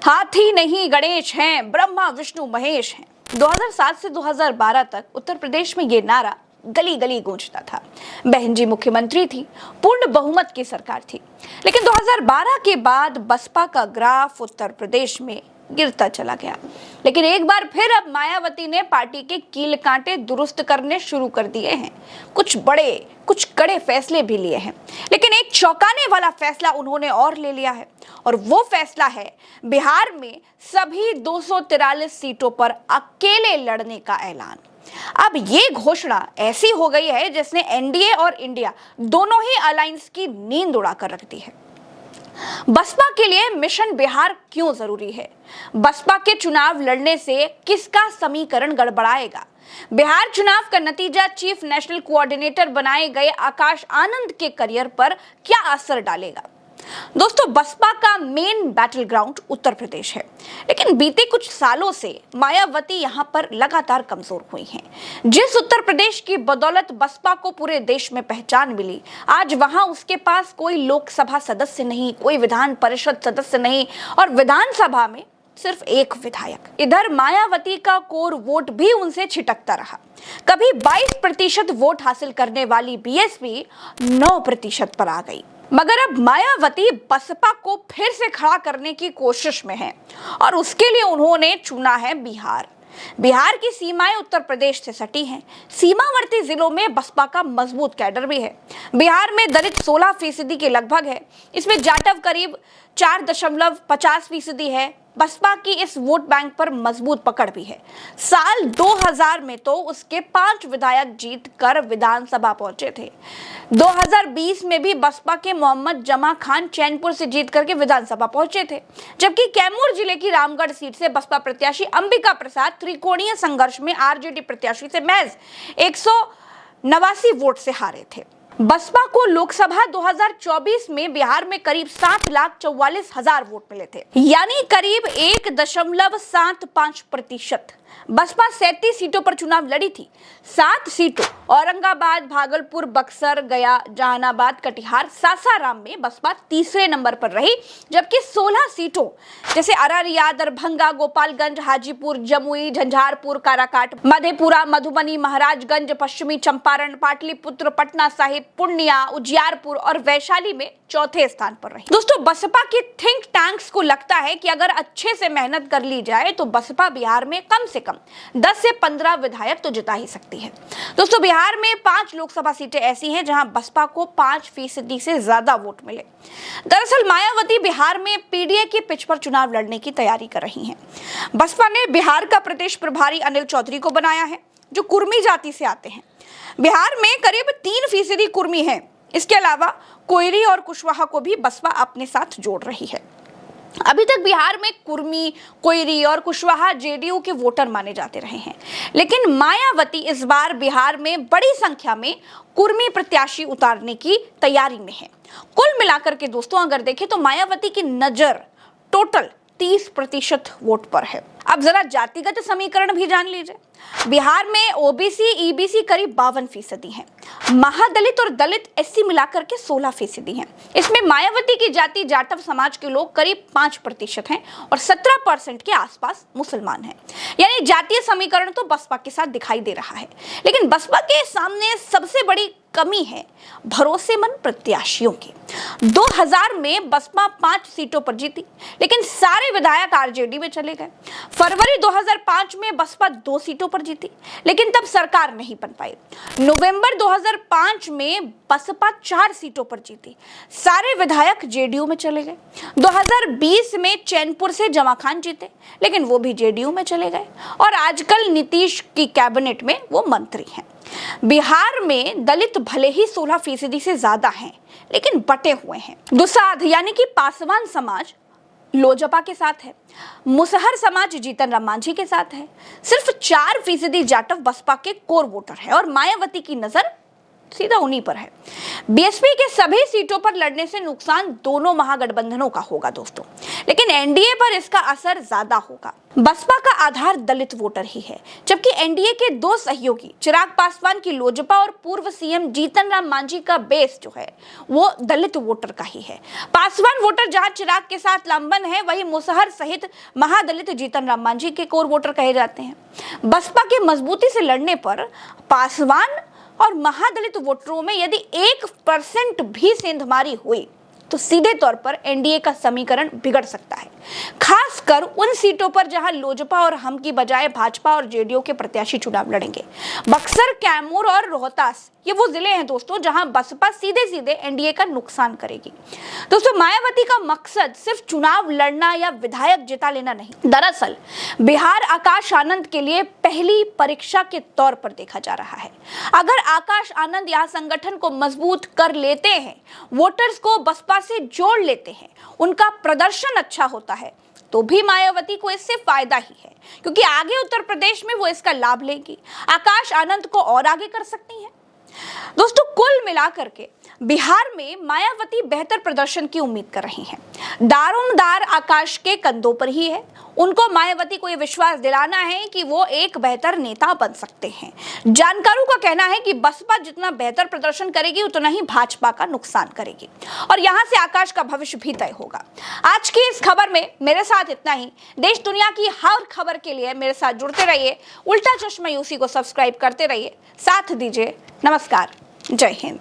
हाथी नहीं गणेश हैं, ब्रह्मा विष्णु महेश हैं। 2007 से 2012 तक उत्तर प्रदेश में ये नारा गली गली गूंजता था। बहन जी मुख्यमंत्री थी, पूर्ण बहुमत की सरकार थी। लेकिन 2012 के बाद बसपा का ग्राफ उत्तर प्रदेश में गिरता चला गया। लेकिन एक बार फिर अब मायावती ने पार्टी के कील कांटे दुरुस्त करने शुरू कर दिए हैं। कुछ बड़े, कुछ कड़े फैसले भी लिए हैं। लेकिन एक चौंकाने वाला फैसला उन्होंने और ले लिया है, और वो फैसला है बिहार में सभी 243 सीटों पर अकेले लड़ने का ऐलान। अब ये घोषणा ऐसी हो गई है जिसने एनडीए और इंडिया दोनों ही अलायंस की नींद उड़ाकर रख दी है। बसपा के लिए मिशन बिहार क्यों जरूरी है? बसपा के चुनाव लड़ने से किसका समीकरण गड़बड़ाएगा? बिहार चुनाव का नतीजा चीफ नेशनल कोऑर्डिनेटर बनाए गए आकाश आनंद के करियर पर क्या असर डालेगा? दोस्तों, बसपा का main battle ground Uttar Pradesh है, लेकिन बीते कुछ सालों से मायावती यहां पर लगातार कमजोर हुई हैं। जिस उत्तर प्रदेश की बदौलत बसपा को पूरे देश में पहचान मिली, आज वहां उसके पास कोई लोकसभा सदस्य नहीं, कोई विधान परिषद सदस्य नहीं, और विधानसभा में सिर्फ एक विधायक। इधर मायावती का कोर वोट भी उनसे छिटकता रहा। कभी 22% वोट हासिल करने वाली बीएसपी 9% पर आ गई। मगर अब मायावती बसपा को फिर से खड़ा करने की कोशिश में है, और उसके लिए उन्होंने चुना है बिहार। बिहार की सीमाएं उत्तर प्रदेश से सटी हैं। सीमावर्ती जिलों में बसपा का मजबूत कैडर भी है। बिहार में दलित 16% के लगभग है। इसमें जाटव करीब 4.50% है। बसपा की इस वोट बैंक पर मजबूत पकड़ भी है। साल 2000 में तो उसके 5 विधायक जीत कर विधानसभा पहुंचे थे। 2020 में भी बसपा के मोहम्मद जमा खान चैनपुर से जीत करके विधानसभा पहुंचे थे, जबकि कैमूर जिले की रामगढ़ सीट से बसपा प्रत्याशी अंबिका प्रसाद त्रिकोणीय संघर्ष में आरजेडी प्रत्याशी से महज 189 वोट से हारे थे। बसपा को लोकसभा 2024 में बिहार में करीब 7,44,000 वोट मिले थे, यानी करीब 1.75%। बसपा 37 सीटों पर चुनाव लड़ी थी। 7 सीटों औरंगाबाद, भागलपुर, बक्सर, गया, जहानाबाद, कटिहार, सासाराम में बसपा तीसरे नंबर पर रही, जबकि 16 सीटों जैसे अररिया, दरभंगा, गोपालगंज, हाजीपुर, जमुई, झंझारपुर, काराकाट, मधेपुरा, मधुबनी, महाराजगंज, पश्चिमी चंपारण, पाटलिपुत्र, पटना साहिब, पूर्णिया, उजियारपुर और वैशाली में चौथे स्थान पर रही। दोस्तों, बसपा के थिंक टैंक्स को लगता है कि अगर अच्छे से मेहनत कर ली जाए तो बसपा बिहार में कम से कम 10 से 15 विधायक तो जिता ही सकती है। दोस्तों, बिहार में 5 लोकसभा सीटें ऐसी हैं जहां बसपा को 5% से ज्यादा वोट मिले। दरअसल मायावती बिहार में पीडीए की पिच पर चुनाव लड़ने की तैयारी कर रही हैं। बसपा ने बिहार का प्रदेश प्रभारी अनिल चौधरी को बनाया है, जो कुर्मी जाति से आते हैं। बिहार में करीब 3% कुर्मी हैं। इसके अलावा कोयरी और कुशवाहा को भी बसपा अपने साथ जोड़ रही है। अभी तक बिहार में कुर्मी, कोयरी और कुशवाहा जेडीयू के वोटर माने जाते रहे हैं, लेकिन मायावती इस बार बिहार में बड़ी संख्या में कुर्मी प्रत्याशी उतारने की तैयारी में है। कुल मिलाकर के दोस्तों, अगर देखें तो मायावती की नजर टोटल 30% वोट पर है। अब जरा जातिगत समीकरण भी जान लीजिए। बिहार में ओबीसी, ईबीसी करीब 52% हैं। महादलित और दलित एससी मिलाकर के 16% हैं। इसमें मायावती की जाति जाटव समाज के लोग करीब 5% हैं और 17% के आसपास मुसलमान हैं। यानी जातीय समीकरण तो बसपा के साथ दिखाई दे रहा है, लेकिन बसपा के सामने सबसे बड़ी कमी है भरोसेमंद प्रत्याशियों की। 2000 में बसपा 5 सीटों पर जीती, लेकिन सारे विधायक आरजेडी में चले गए। फरवरी 2005 में बसपा 2 सीटों पर जीती, लेकिन तब सरकार नहीं बन पाई। नवंबर 2005 में बसपा 4 सीटों पर जीती, सारे विधायक जेडीयू में चले गए। 2020 में चैनपुर से जमा खान जीते, लेकिन वो भी जेडीयू में चले गए, और आजकल नीतीश की कैबिनेट में वो मंत्री हैं। बिहार में दलित भले ही 16% से ज्यादा हैं, लेकिन बटे हुए हैं। दुसाध यानी कि पासवान समाज लोजपा के साथ है, मुसहर समाज जीतन राम मांझी के साथ है। सिर्फ 4% जाटव बसपा के कोर वोटर है, और मायावती की नजर सीधा उन्हीं पर है। बीएसपी के सभी सीटों पर लड़ने से नुकसान दोनों महागठबंधनों का होगा दोस्तों, लेकिन एनडीए पर इसका असर ज्यादा होगा। बसपा का आधार दलित वोटर ही है, जबकि एनडीए के दो सहयोगी चिराग पासवान की लोजपा और पूर्व सीएम जीतन राम मांझी का बेस जो है वो दलित वोटर का ही है। पासवान वोटर जहां चिराग के साथ लंबन है, वहीं मुसहर सहित महादलित जीतन राम मांझी के कोर वोटर कहे जाते हैं। बसपा के मजबूती से लड़ने पर पासवान और महादलित वोटरों में यदि 1% भी सेंधमारी हुई तो सीधे तौर पर एनडीए का समीकरण बिगड़ सकता है, खासकर उन सीटों पर जहां लोजपा और हम की बजाय भाजपा और जेडीयू के प्रत्याशी चुनाव लड़ेंगे। बक्सर, कैमूर और रोहतास ये वो जिले हैं दोस्तों जहां बसपा सीधे सीधे एनडीए का नुकसान करेगी। दोस्तों, मायावती का मकसद सिर्फ चुनाव लड़ना या विधायक जिता लेना नहीं, दरअसल बिहार आकाश आनंद के लिए पहली परीक्षा के तौर पर देखा जा रहा है। अगर आकाश आनंद यहाँ संगठन को मजबूत कर लेते हैं, वोटर्स को बसपा से जोड़ लेते हैं, उनका प्रदर्शन अच्छा होता है, तो भी मायावती को इससे फायदा ही है, क्योंकि आगे उत्तर प्रदेश में वो इसका लाभ लेगी, आकाश आनंद को और आगे कर सकती हैं। दोस्तों, कुल मिलाकर के बिहार में मायावती बेहतर प्रदर्शन की उम्मीद कर रही हैं। दारोमदार आकाश के कंधों पर ही है। उनको मायावती को यह विश्वास दिलाना है कि वो एक बेहतर नेता बन सकते हैं। जानकारों का कहना है कि बसपा जितना बेहतर प्रदर्शन करेगी उतना ही भाजपा का नुकसान करेगी और यहां से आकाश का भविष्य भी तय होगा। आज की इस खबर में मेरे साथ इतना ही। देश दुनिया की हर खबर के लिए मेरे साथ जुड़ते रहिए। उल्टा चश्मा यूसी को सब्सक्राइब करते रहिए, साथ दीजिए। नमस्कार, जय हिंद।